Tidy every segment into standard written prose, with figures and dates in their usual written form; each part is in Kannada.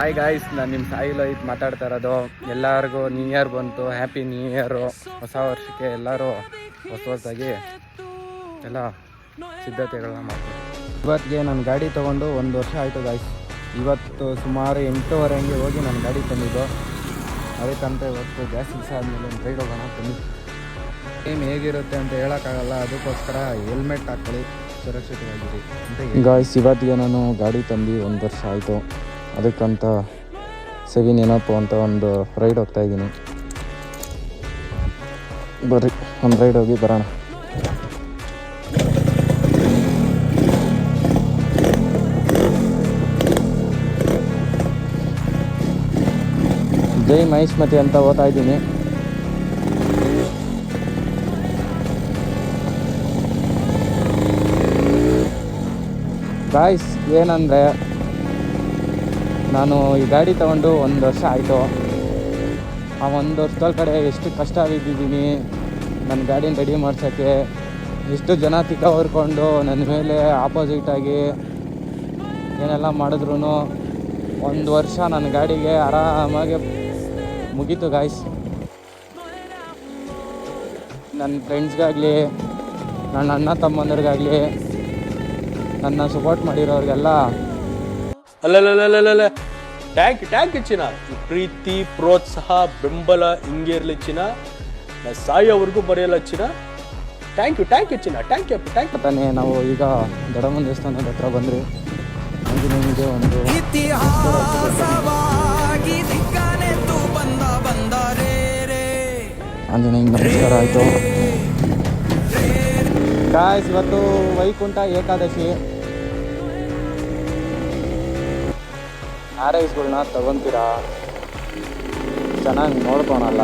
ಹಾಯ್ ಗಾಯ್ಸ್, ನಾನು ನಿಮ್ಮ ಸಾಯಿ ಲೋಹಿತ್ ಮಾತಾಡ್ತಾ ಇರೋದು. ಎಲ್ಲರಿಗೂ ನ್ಯೂ ಇಯರ್ ಬಂತು, ಹ್ಯಾಪಿ ನ್ಯೂ ಇಯರು. ಹೊಸ ವರ್ಷಕ್ಕೆ ಎಲ್ಲರೂ ಹೊಸದಾಗಿ ಎಲ್ಲ ಸಿದ್ಧತೆಗಳನ್ನ ಮಾಡ್ತೀವಿ. ಇವತ್ತಿಗೆ ನಾನು ಗಾಡಿ ತೊಗೊಂಡು 1 ವರ್ಷ ಆಯಿತು ಗಾಯ್ಸ್. ಇವತ್ತು ಸುಮಾರು 8:30 ಹಂಗೆ ಹೋಗಿ ನಾನು ಗಾಡಿ ತಂದಿದ್ದು. ಅದಕ್ಕಂತ ಇವತ್ತು ಜಾಸ್ತಿ ದಿವಸ ಆದಮೇಲೆ ಒಂದು ರೈಡ್ ಹೋಗೋಣ ಬನ್ನಿ. ಏನು ಹೇಗಿರುತ್ತೆ ಅಂತ ಹೇಳೋಕ್ಕಾಗಲ್ಲ, ಅದಕ್ಕೋಸ್ಕರ ಹೆಲ್ಮೆಟ್ ಹಾಕ್ಕೊಳ್ಳಿ, ಸುರಕ್ಷಿತವಾಗಿರಿ ಅಂತ ಗಾಯ್ಸ್. ಇವತ್ತಿಗೆ ನಾನು ಗಾಡಿ ತಂದು 1 ವರ್ಷ ಆಯಿತು. ಅದಕ್ಕಂತ ಸೆವಿನ್ ಏನಪ್ಪು ಅಂತ ಒಂದು ರೈಡ್ ಹೋಗ್ತಾಯಿದ್ದೀನಿ. ಬರ್ರಿ ಒಂದು ರೈಡ್ ಹೋಗಿ ಬರೋಣ. ಜೈ ಮಹೇಶ್ಮತಿ ಅಂತ ಓದ್ತಾ ಇದ್ದೀನಿ. ಗಾಯ್ಸ್, ಏನಂದರೆ ನಾನು ಈ ಗಾಡಿ ತೊಗೊಂಡು 1 ವರ್ಷ ಆಯಿತು. ಆ 1 ವರ್ಷದ ಕಡೆ ಎಷ್ಟು ಕಷ್ಟ ಬಿದ್ದಿದ್ದೀನಿ ನನ್ನ ಗಾಡಿನ ರೆಡಿ ಮಾಡ್ಸೋಕ್ಕೆ. ಎಷ್ಟು ಜನ ತಿಕ್ಕ ಹೊರ್ಕೊಂಡು ನನ್ನ ಮೇಲೆ ಆಪೋಸಿಟಾಗಿ ಏನೆಲ್ಲ ಮಾಡಿದ್ರು 1 ವರ್ಷ ನನ್ನ ಗಾಡಿಗೆ ಆರಾಮಾಗಿ ಮುಗೀತು ಗಾಯ್ಸ್. ನನ್ನ ಫ್ರೆಂಡ್ಸ್ಗಾಗಲಿ, ನನ್ನ ಅಣ್ಣ ತಮ್ಮಂದರಿಗಾಗಲಿ, ನನ್ನ ಸಪೋರ್ಟ್ ಮಾಡಿರೋರಿಗೆಲ್ಲ ಅಲ್ಲಲ್ಲ ಟ್ಯಾಂಕ್ ಚಿನ್ನ. ಈ ಪ್ರೀತಿ, ಪ್ರೋತ್ಸಾಹ, ಬೆಂಬಲ ಹಿಂಗೆ ಇರಲಿ ಚಿನ್ನ. ಸಾಯೋವರೆಗೂ ಬರೆಯಲ್ಲ ಚಿನ್ನ. ಥ್ಯಾಂಕ್ ಯು ಚಿನ್ನ. Thank you. ತಾನೇ ನಾವು ಈಗ ದೊಡ್ಡಮ್ಮನ ದೇವಸ್ಥಾನದ ಹತ್ರ ಬಂದ್ರಿ. ಆಂಜನೇಯನಿಗೆ ಒಂದು ಆಂಜನೇಯನಿಗೆ ನಮಸ್ಕಾರ ಆಯಿತು ಗಾಯ್ಸ್. ಇವತ್ತು ವೈಕುಂಠ ಏಕಾದಶಿ. ಆರೈಸ್ಗಳನ್ನ ತಗೊತೀರಾ, ಚೆನ್ನಾಗಿ ನೋಡ್ಕೊಳಲ್ಲ,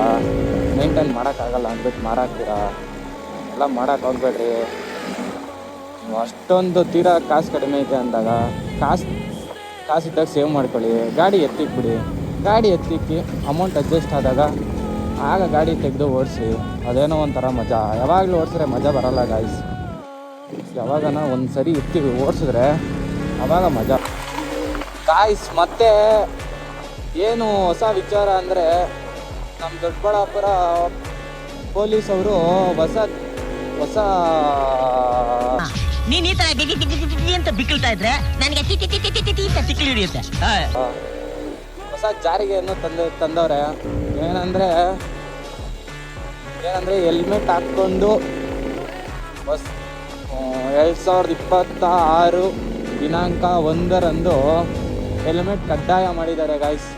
ಮೇಂಟೈನ್ ಮಾಡೋಕ್ಕಾಗಲ್ಲ ಅಂದ್ಬಿಟ್ಟು ಮಾರಾಕ್ತೀರಾ. ಎಲ್ಲ ಮಾಡೋಕೆ ಹೋಗ್ಬೇಡ್ರಿ. ನೀವು ಅಷ್ಟೊಂದು ತೀರಾ ಕಾಸು ಕಡಿಮೆ ಐತೆ ಅಂದಾಗ ಕಾಸಿದ್ದಾಗ ಸೇವ್ ಮಾಡ್ಕೊಳ್ಳಿ. ಗಾಡಿ ಎತ್ತಿಕ್ಬಿಡಿ. ಗಾಡಿ ಎತ್ತಿಕ್ಕಿ ಅಮೌಂಟ್ ಅಡ್ಜಸ್ಟ್ ಆದಾಗ ಆಗ ಗಾಡಿ ತೆಗೆದು ಓಡಿಸಿ. ಅದೇನೋ ಒಂಥರ ಮಜಾ. ಯಾವಾಗಲೂ ಓಡಿಸಿದ್ರೆ ಮಜಾ ಬರೋಲ್ಲ ಗಾಯ್ಸ್. ಯಾವಾಗನ ಒಂದು ಸರಿ ಎತ್ತಿ ಓಡಿಸಿದ್ರೆ ಆವಾಗ ಮಜಾ ಗಾಯ್ಸ್. ಮತ್ತೆ ಏನು ಹೊಸ ವಿಚಾರ ಅಂದರೆ, ನಮ್ಮ ದೊಡ್ಡಬಳ್ಳಾಪುರ ಪೊಲೀಸ್ ಅವರು ಹೊಸ ನೀನ್ ಈ ತರ ಅಂತ ಬಿಕ್ಕಳ್ತಾ ಇದ್ರೆ ನನಗೆ ತಿಕ್ಕಿ ಹಿಡಿಯುತ್ತೆ. ಹೊಸ ಜಾರಿಗೆಯನ್ನು ತಂದವ್ರೆ. ಏನಂದರೆ ಹೆಲ್ಮೆಟ್ ಹಾಕ್ಕೊಂಡು 2026 ದಿನಾಂಕ 1ರಂದು ಹೆಲ್ಮೆಟ್ ಕಡ್ಡಾಯ ಮಾಡಿದ್ದಾರೆ ಗಾಯ್ಸ್.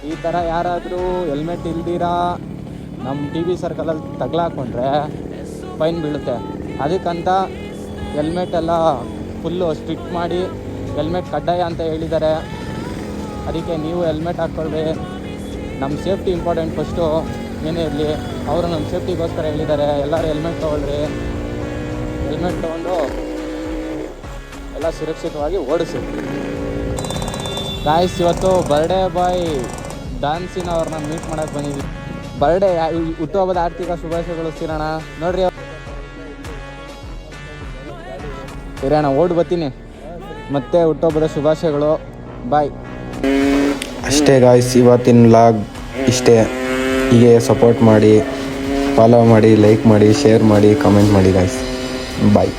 ಈ ಥರ ಯಾರಾದರೂ ಹೆಲ್ಮೆಟ್ ಇಲ್ದಿರಾ ನಮ್ಮ TV ಸರ್ಕಲಲ್ಲಿ ತಗ್ಲಾಕೊಂಡ್ರೆ ಫೈನ್ ಬೀಳುತ್ತೆ. ಅದಕ್ಕಂತ ಹೆಲ್ಮೆಟ್ ಎಲ್ಲ ಫುಲ್ಲು ಸ್ಟ್ರಿಕ್ಟ್ ಮಾಡಿ ಹೆಲ್ಮೆಟ್ ಕಡ್ಡಾಯ ಅಂತ ಹೇಳಿದ್ದಾರೆ. ಅದಕ್ಕೆ ನೀವು ಹೆಲ್ಮೆಟ್ ಹಾಕ್ಕೊಳ್ರಿ. ನಮ್ಮ ಸೇಫ್ಟಿ ಇಂಪಾರ್ಟೆಂಟ್ ಫಸ್ಟು. ಏನೇ ಇರಲಿ, ಅವರು ನಮ್ಮ ಸೇಫ್ಟಿಗೋಸ್ಕರ ಹೇಳಿದ್ದಾರೆ. ಎಲ್ಲರೂ ಹೆಲ್ಮೆಟ್ ತೊಗೊಳ್ರಿ. ಹೆಲ್ಮೆಟ್ ತೊಗೊಂಡು ಎಲ್ಲ ಸುರಕ್ಷಿತವಾಗಿ ಓಡಿಸಿ ಗಾಯ್ಸ್. ಇವತ್ತು ಬರ್ಡೇ ಬಾಯ್ ಡಾನ್ಸಿನ ಅವ್ರನ್ನ ಮೀಟ್ ಮಾಡೋಕ್ಕೆ ಬಂದಿದ್ವಿ. ಬರ್ಡೇ ಹುಟ್ಟುಹಬ್ಬದ ಆರ್ಥಿಕ ಶುಭಾಶಯಗಳು ಸಿರೋಣ. ನೋಡ್ರಿ ಇರೋಣ, ಓಡ್ ಬರ್ತೀನಿ. ಮತ್ತೆ ಹುಟ್ಟುಹಬ್ಬದ ಶುಭಾಶಯಗಳು. ಬಾಯ್. ಅಷ್ಟೇ ಗಾಯ್ಸ್, ಇವತ್ತಿನ ವ್ಲಾಗ್ ಇಷ್ಟೇ. ಹೀಗೆ ಸಪೋರ್ಟ್ ಮಾಡಿ, ಫಾಲೋ ಮಾಡಿ, ಲೈಕ್ ಮಾಡಿ, ಶೇರ್ ಮಾಡಿ, ಕಮೆಂಟ್ ಮಾಡಿ ಗಾಯ್ಸ್. ಬಾಯ್.